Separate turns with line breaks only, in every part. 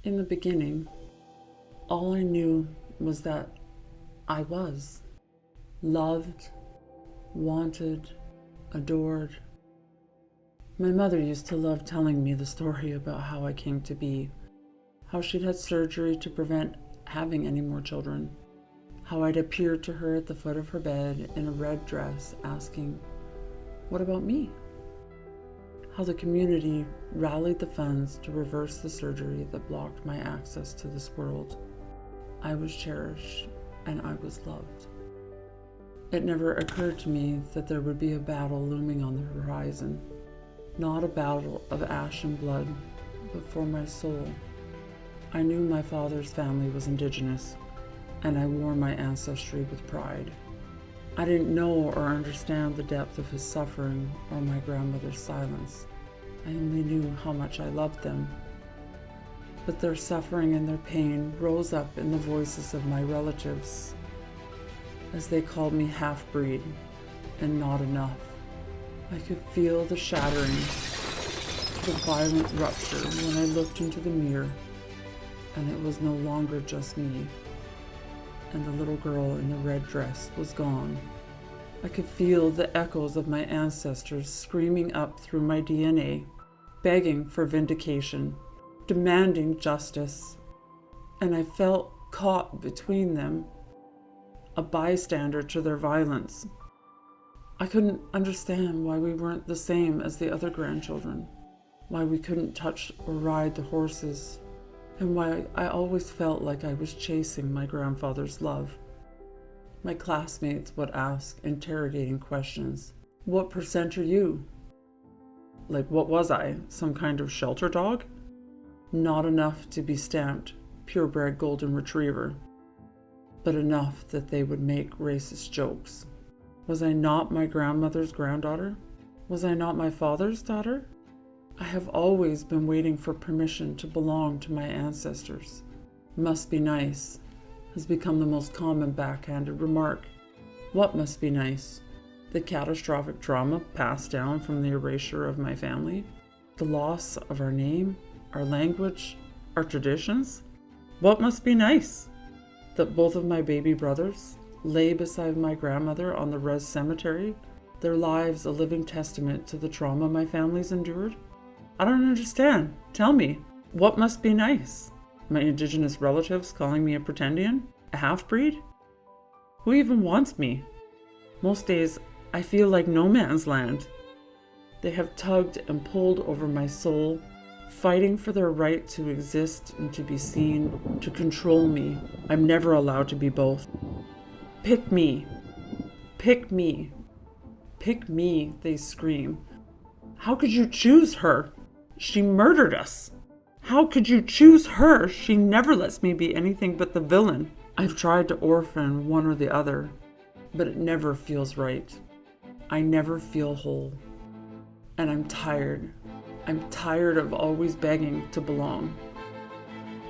In the beginning, all I knew was that I was loved, wanted, adored. My mother used to love telling me the story about how I came to be, how she'd had surgery to prevent having any more children, how I'd appeared to her at the foot of her bed in a red dress asking, "What about me?" How the community rallied the funds to reverse the surgery that blocked my access to this world. I was cherished and I was loved. It never occurred to me that there would be a battle looming on the horizon, not a battle of ash and blood, but for my soul. I knew my father's family was Indigenous, and I wore my ancestry with pride. I didn't know or understand the depth of his suffering or my grandmother's silence. I only knew how much I loved them. But their suffering and their pain rose up in the voices of my relatives, as they called me half-breed and not enough. I could feel the shattering, the violent rupture when I looked into the mirror, and it was no longer just me, and the little girl in the red dress was gone. I could feel the echoes of my ancestors screaming up through my DNA, begging for vindication, demanding justice, and I felt caught between them, a bystander to their violence. I couldn't understand why we weren't the same as the other grandchildren, why we couldn't touch or ride the horses, and why I always felt like I was chasing my grandfather's love. My classmates would ask interrogating questions. "What percent are you?" Like, what was I, some kind of shelter dog? Not enough to be stamped purebred golden retriever, but enough that they would make racist jokes. Was I not my grandmother's granddaughter? Was I not my father's daughter? I have always been waiting for permission to belong to my ancestors. "Must be nice" has become the most common backhanded remark. What must be nice? The catastrophic trauma passed down from the erasure of my family? The loss of our name, our language, our traditions? What must be nice? That both of my baby brothers lay beside my grandmother on the res cemetery, their lives a living testament to the trauma my family's endured? I don't understand. Tell me, what must be nice? My Indigenous relatives calling me a pretendian? A half-breed? Who even wants me? Most days, I feel like no man's land. They have tugged and pulled over my soul, fighting for their right to exist and to be seen, to control me. I'm never allowed to be both. Pick me. Pick me. Pick me, they scream. How could you choose her? She murdered us. How could you choose her? She never lets me be anything but the villain. I've tried to orphan one or the other, but it never feels right. I never feel whole. And I'm tired. I'm tired of always begging to belong.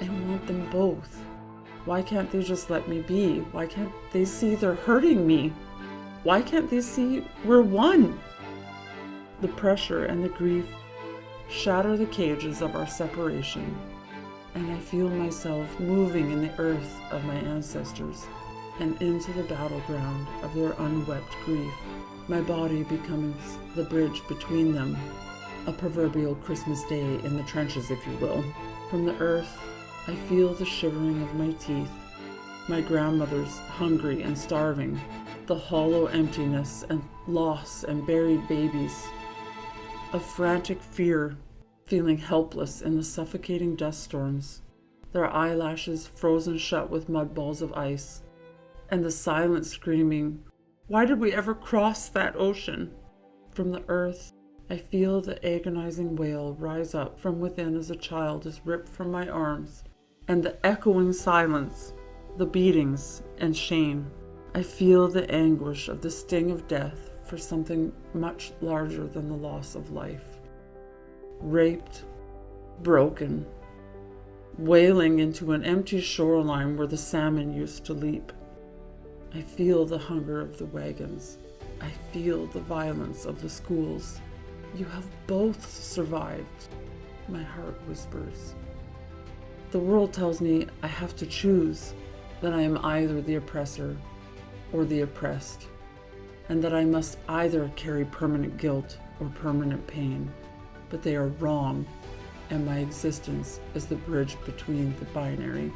I want them both. Why can't they just let me be? Why can't they see they're hurting me? Why can't they see we're one? The pressure and the grief shatter the cages of our separation, and I feel myself moving in the earth of my ancestors and into the battleground of their unwept grief. My body becomes the bridge between them, a proverbial Christmas day in the trenches, if you will. From the earth, I feel the shivering of my teeth, my grandmother's hungry and starving, the hollow emptiness and loss and buried babies, of frantic fear, feeling helpless in the suffocating dust storms, their eyelashes frozen shut with mud balls of ice, and the silent screaming, "Why did we ever cross that ocean?" From the earth, I feel the agonizing wail rise up from within as a child is ripped from my arms, and the echoing silence, the beatings and shame. I feel the anguish of the sting of death for something much larger than the loss of life. Raped, broken, wailing into an empty shoreline where the salmon used to leap. I feel the hunger of the wagons. I feel the violence of the schools. You have both survived, my heart whispers. The world tells me I have to choose, that I am either the oppressor or the oppressed, and that I must either carry permanent guilt or permanent pain. But they are wrong, and my existence is the bridge between the binary.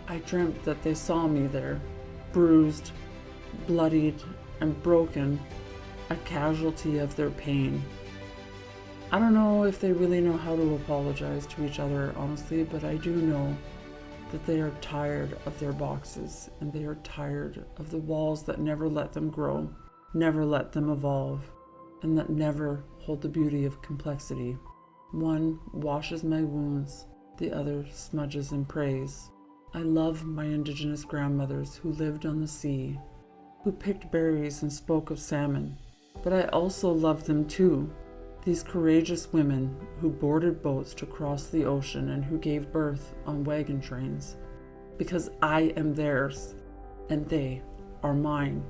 I dreamt that they saw me there, bruised, bloodied, and broken, a casualty of their pain. I don't know if they really know how to apologize to each other, honestly, but I do know that they are tired of their boxes, and they are tired of the walls that never let them grow, never let them evolve, and that never hold the beauty of complexity. One washes my wounds, the other smudges and prays. I love my Indigenous grandmothers who lived on the sea, who picked berries and spoke of salmon, but I also love them too. These courageous women who boarded boats to cross the ocean and who gave birth on wagon trains, because I am theirs and they are mine.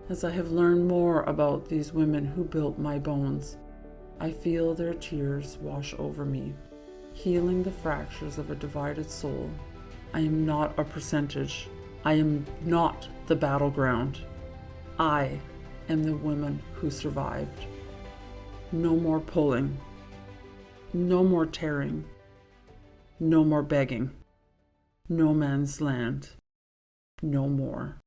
As I have learned more about these women who built my bones, I feel their tears wash over me, healing the fractures of a divided soul. I am not a percentage. I am not the battleground. I am the woman who survived. No more pulling. No more tearing. No more begging. No man's land. No more.